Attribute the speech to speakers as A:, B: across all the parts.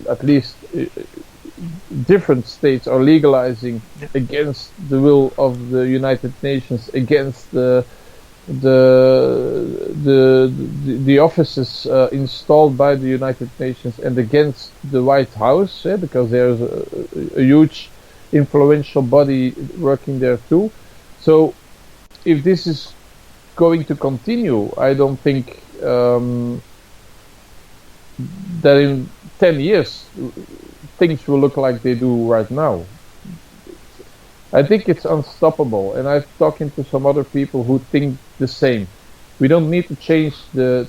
A: at least different states are legalizing against the will of the United Nations, against the offices installed by the United Nations, and against the White House, because there's a huge influential body working there too. So if this is going to continue, I don't think that in 10 years things will look like they do right now. I think it's unstoppable, and I've talking to some other people who think the same. We don't need to change the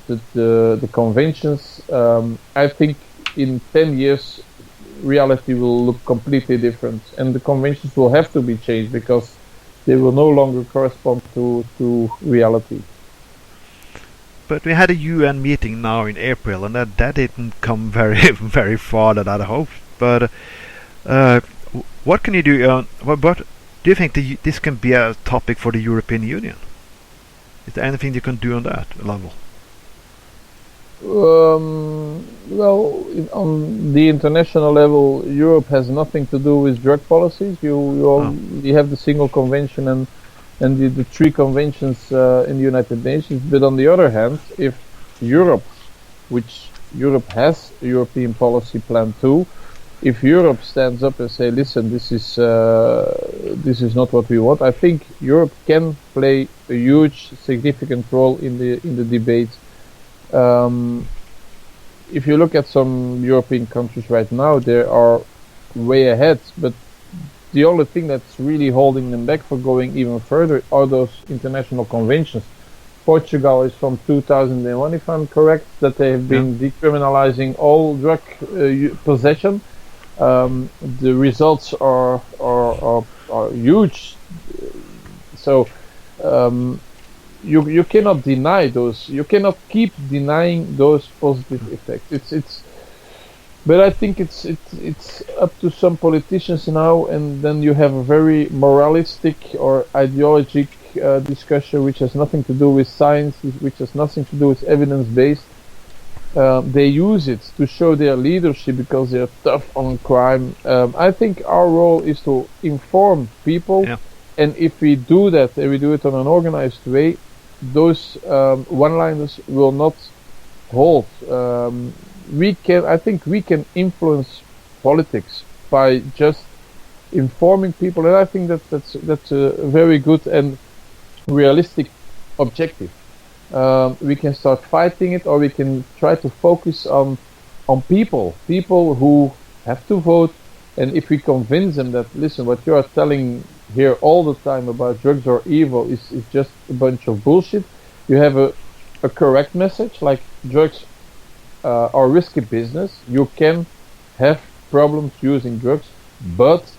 A: conventions. I think in 10 years reality will look completely different, and the conventions will have to be changed because they will no longer correspond to reality.
B: But we had a UN meeting now in April, and that didn't come very very far that I hoped. But what can you do? What do you think this can be a topic for the European Union? Is there anything you can do on that level?
A: Well, on the international level, Europe has nothing to do with drug policies. You have the single convention and the three conventions in the United Nations. But on the other hand, if Europe, which Europe has a European policy plan too, if Europe stands up and say, listen, this is not what we want, I think Europe can play a huge, significant role in the debate. If you look at some European countries right now, they are way ahead, but the only thing that's really holding them back for going even further are those international conventions. Portugal is from 2001, if I'm correct, that they have been decriminalizing all drug possession. The results are huge. So you cannot deny those. You cannot keep denying those positive effects. But I think it's up to some politicians now, and then you have a very moralistic or ideologic discussion, which has nothing to do with science, which has nothing to do with evidence-based. They use it to show their leadership because they're tough on crime. I think our role is to inform people, and if we do that, and we do it in an organized way, those one-liners will not hold. I think we can influence politics by just informing people, and I think that's a very good and realistic objective. We can start fighting it, or we can try to focus on people who have to vote, and if we convince them that, listen, what you are telling here all the time about drugs are evil is just a bunch of bullshit. You have a correct message, like drugs are risky business. You can have problems using drugs, but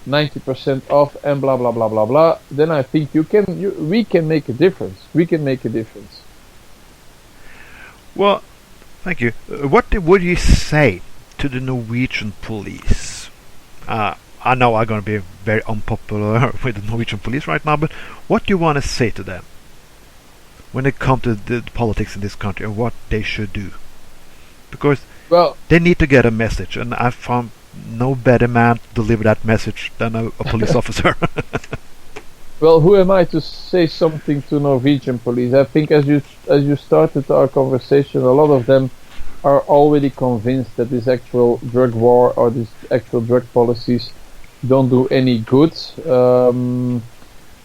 A: 90% off and blah blah blah blah blah. Then I think we can make a difference. We can make a difference.
B: Well, thank you. What would you say to the Norwegian police? I know I'm going to be very unpopular with the Norwegian police right now, but what do you want to say to them when it comes to the politics in this country and what they should do? Because they need to get a message, and I found no better man to deliver that message than a police officer.
A: Well, who am I to say something to Norwegian police? I think as you started our conversation, a lot of them are already convinced that this actual drug war or these actual drug policies don't do any good.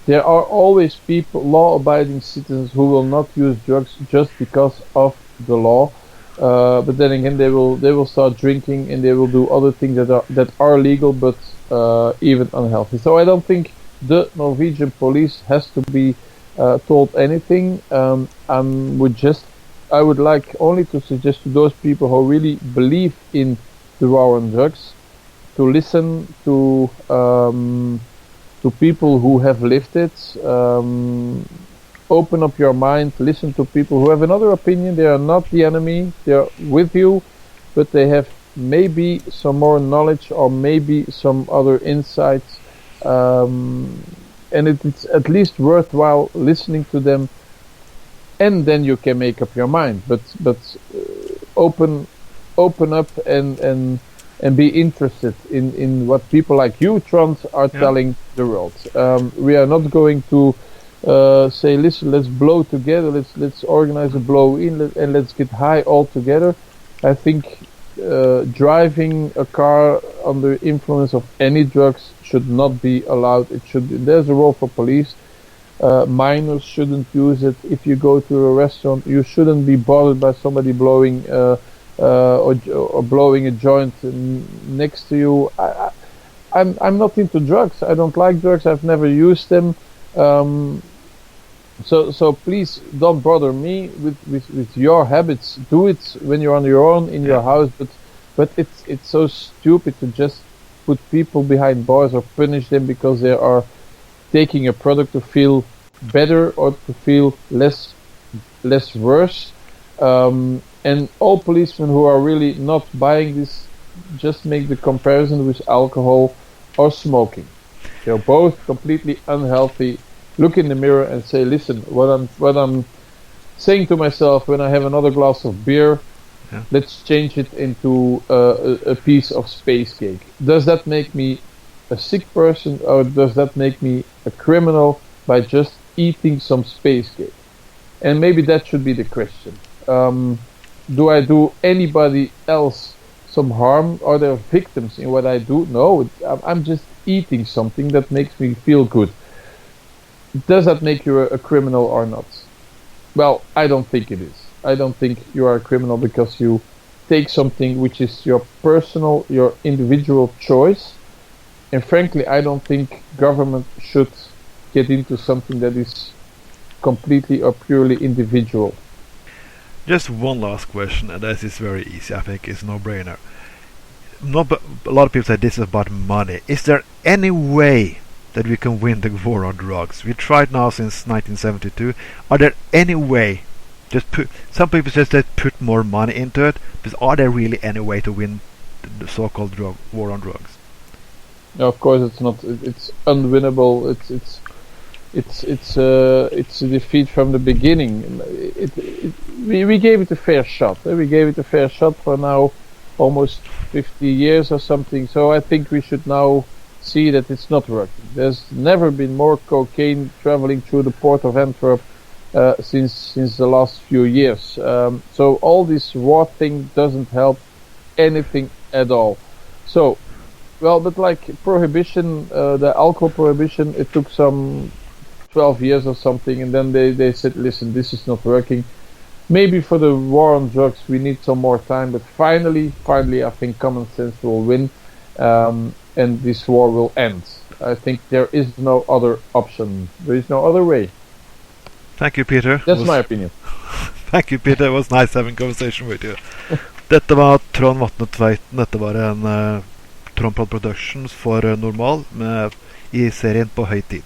A: There are always people, law-abiding citizens, who will not use drugs just because of the law. But then again, they will start drinking, and they will do other things that are legal but even unhealthy. So I don't think the Norwegian police has to be told anything. I would like only to suggest to those people who really believe in the war on drugs to listen to people who have lived it. Open up your mind, listen to people who have another opinion. They are not the enemy, they are with you, but they have maybe some more knowledge or maybe some other insights, and it's at least worthwhile listening to them, and then you can make up your mind. But open open up and be interested in what people like you, Trond, are telling the world. We are not going to say, listen, let's blow together, let's organize a blow in, and let's get high all together. I think driving a car under influence of any drugs should not be allowed. There's a role for police. Minors shouldn't use it. If you go to a restaurant, you shouldn't be bothered by somebody blowing or blowing a joint next to you. I'm not into drugs. I don't like drugs. I've never used them. So please don't bother me with your habits. Do it when you're on your own in your house. But it's so stupid to just put people behind bars or punish them because they are taking a product to feel better or to feel less worse. And all policemen who are really not buying this just make the comparison with alcohol or smoking. They're both completely unhealthy. Look in the mirror and say, listen, what I'm saying to myself when I have another glass of beer, let's change it into a piece of space cake. Does that make me a sick person, or does that make me a criminal by just eating some space cake? And maybe that should be the question. Do I do anybody else some harm? Are there victims in what I do? No, I'm just eating something that makes me feel good. Does that make you a criminal or not? Well, I don't think it is. I don't think you are a criminal because you take something which is your personal, your individual choice. And frankly, I don't think government should get into something that is completely or purely individual.
B: Just one last question, and this is very easy. I think it's no-brainer. A lot of people say this is about money. Is there any way that we can win the war on drugs? We tried now since 1972. Are there any way? Some people just put more money into it, but are there really any way to win the so-called war on drugs?
A: No, of course it's not. It's unwinnable. It's a defeat from the beginning. We gave it a fair shot. We gave it a fair shot for now almost 50 years or something. So I think we should now see that it's not working. There's never been more cocaine traveling through the port of Antwerp since the last few years. So all this war thing doesn't help anything at all. So, well, but like prohibition, the alcohol prohibition, it took some 12 years or something, and then they said, listen, this is not working. Maybe for the war on drugs we need some more time, but finally I think common sense will win, and this war will end. I think there is no other option. There is no other way.
B: Thank you, Peter.
A: That's my opinion.
B: Thank you, Peter. It was nice having a conversation with you. Dette var Trond Vatne Tveiten. Dette var en Trondpod Productions for Normal i serien på Høy Tid.